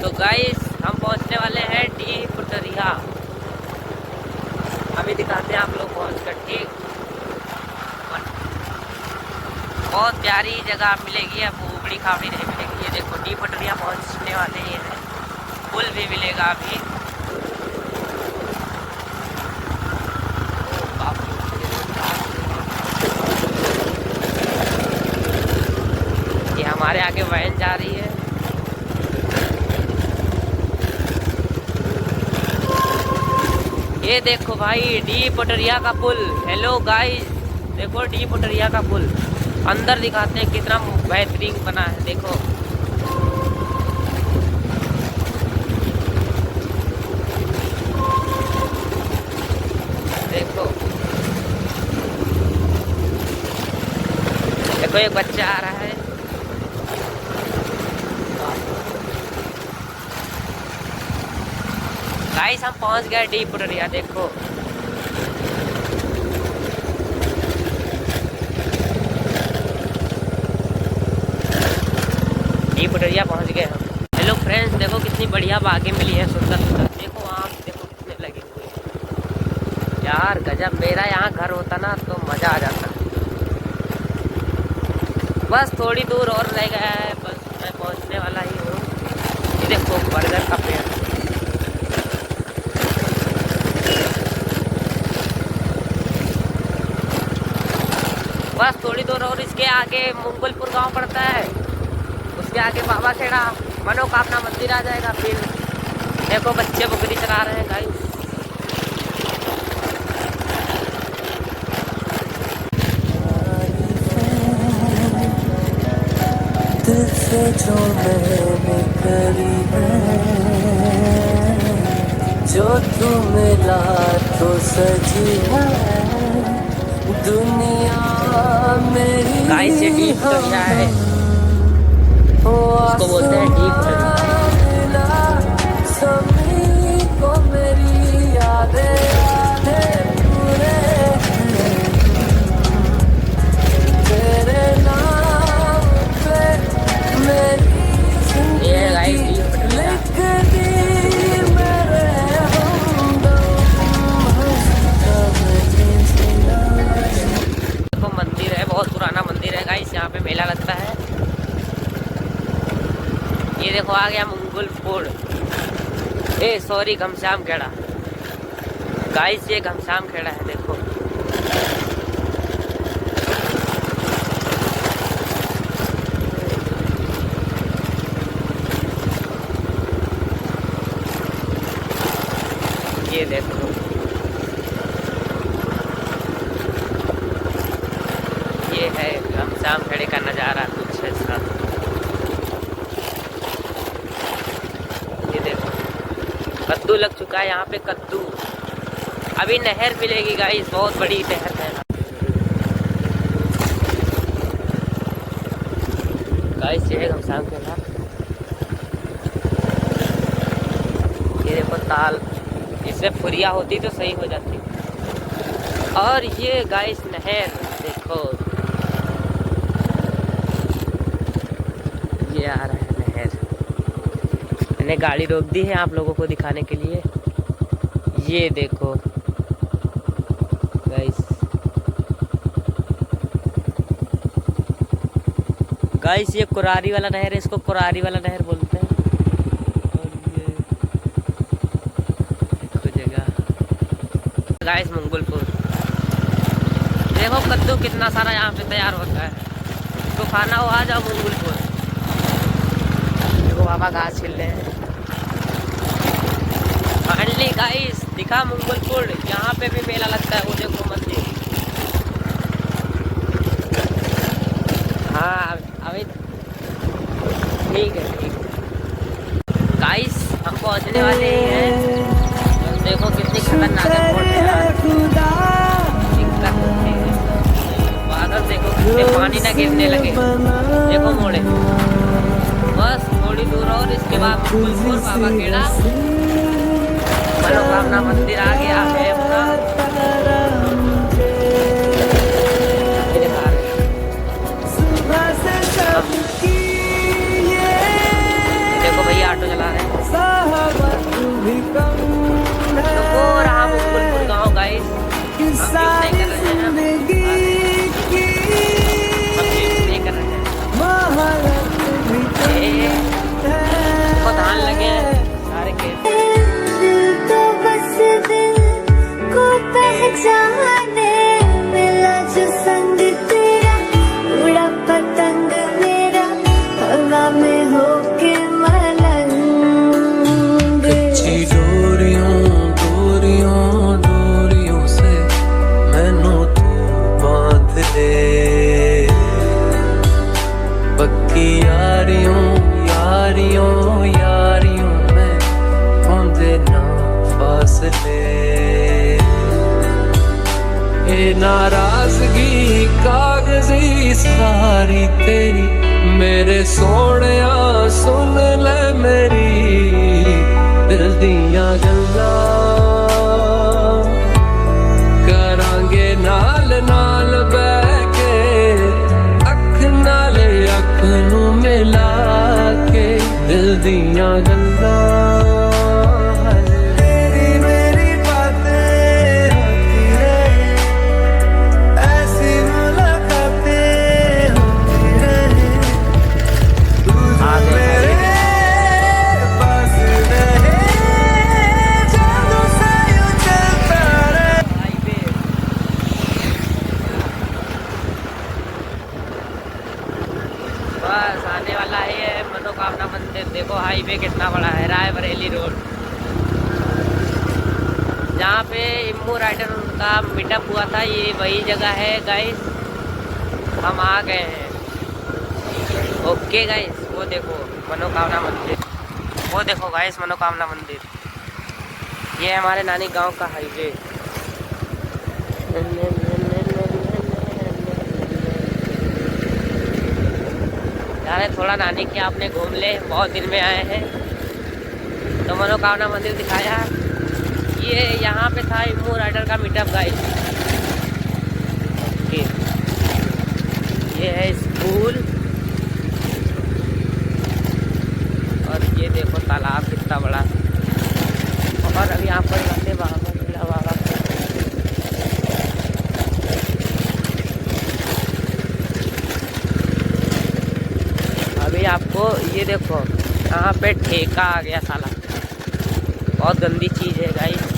तो गाइस हम पहुंचने वाले हैं डी पुटरिया। अभी दिखाते हैं आप लोग पहुंच कर। ठीक, बहुत प्यारी जगह मिलेगी, अब उबड़ी खाबड़ी नहीं मिलेगी। ये देखो डी पुटरिया पहुंचने वाले हैं, पुल भी मिलेगा अभी। ये हमारे आगे वैन जा रही है। ये देखो भाई डी पुटरिया का पुल। हेलो गाइस, देखो डी पुटरिया का पुल अंदर दिखाते हैं कितना बेहतरीन बना है। देखो देखो देखो एक बच्चा आ रहा है। गाइस हम पहुंच गए डी पुटरिया। देखो डी पुटरिया पहुंच गए हम। हेलो फ्रेंड्स, देखो कितनी बढ़िया बागें मिली है, सुंदर सुंदर। देखो आम देखो कितने लगे हुए यार, गजब। मेरा यहाँ घर होता ना तो मजा आ जाता। बस थोड़ी दूर और रह गया है, बस मैं पहुंचने वाला ही हूँ। ये देखो बर्गर का पेड़। बस थोड़ी दूर और इसके आगे मुंगलपुर गांव पड़ता है, उसके आगे बाबा खेड़ा मनोकामना मंदिर आ जाएगा। फिर देखो बच्चे बकरी चला रहे हैं गाइस। दिल से जो मैंने करी है, जो तू मिला तो सजी है दुनिया मेरी। गाइस ये डी पुटरिया है, इसको बोलते हैं डी पुटरिया। सभी को मेरी यादें पूरे तेरे नाम पे मेरी। ये गाइस डी पुटरिया। मंदिर है, बहुत पुराना मंदिर है गाइस, यहाँ पे मेला लगता है। ये देखो आ गया मुंगलपुर, सॉरी घमश्याम खेड़ा। गाइस ये घमश्याम खेड़ा है। देखो ये देखो, ये है घमश्याम खेड़े का नज़ारा कुछ ऐसा। ये देखो कद्दू लग चुका है यहाँ पे, कद्दू। अभी नहर मिलेगी गाइस, बहुत बड़ी नहर है गाइस। ये है घमश्याम खेड़ा। ये देखो ताल, इससे फुरिया होती तो सही हो जाती। और ये गाइस नहर देखो, ये आ रहा है नहर। मैंने गाड़ी रोक दी है आप लोगों को दिखाने के लिए। ये देखो गाइस, गाइस ये कुरारी वाला नहर है, इसको कुरारी वाला नहर बोलते हैं। और ये देखो जगह गाइस मुंगलपुर। देखो कद्दू कितना सारा यहाँ पे तैयार होता है, तो खाना हो आ जाओ मुंगलपुर। देखो बाबा घास छिल रहे हैं। फाइनली गाइस दिखा मुंगलपुर, यहाँ पे भी मेला लगता है। वो देखो मंदिर। हाँ अभी ठीक है, ठीक है गाइस हम पहुँचने वाले हैं। देखो कितनी खतरनाक है, बादल देखो कितने पानी ना गिरने लगे। देखो मोड़े, बस थोड़ी दूर और इसके बाद मुंगलपुर बाबा खेड़ा मनोकामना मंदिर आ गया है अपना। देखो भैया ऑटो चला रहे हैं। फासले, ए नाराजगी कागजी सारी तेरी, मेरे सोहणिया सुन ले मेरी दिल दियां गल्लां, करांगे नाल नाल बैठ के अख नाल अख नू मिला के दिल दियां गल्लां। बस आने वाला है ये मनोकामना मंदिर। देखो हाईवे कितना बड़ा है, रायबरेली रोड, जहाँ पे इम्मू राइडर का मीटअप हुआ था, ये वही जगह है गाइस। हम आ गए हैं। ओके गाइस, वो देखो मनोकामना मंदिर, वो देखो गाइस मनोकामना मंदिर। ये हमारे नानी गांव का हाईवे। यार थोड़ा नानी के आपने घूम ले, बहुत दिन में आए हैं तो मनोकामना मंदिर दिखाया। ये यहाँ पे था इम्मू राइडर का मीटअप गाइस। ओके, ये है स्कूल और ये देखो तालाब कितना बड़ा। और अभी यहाँ पर जाते बाबा भोला बाबा, अभी आपको ये देखो यहाँ पे ठेका आ गया साला, बहुत गंदी चीज़ है गाइस।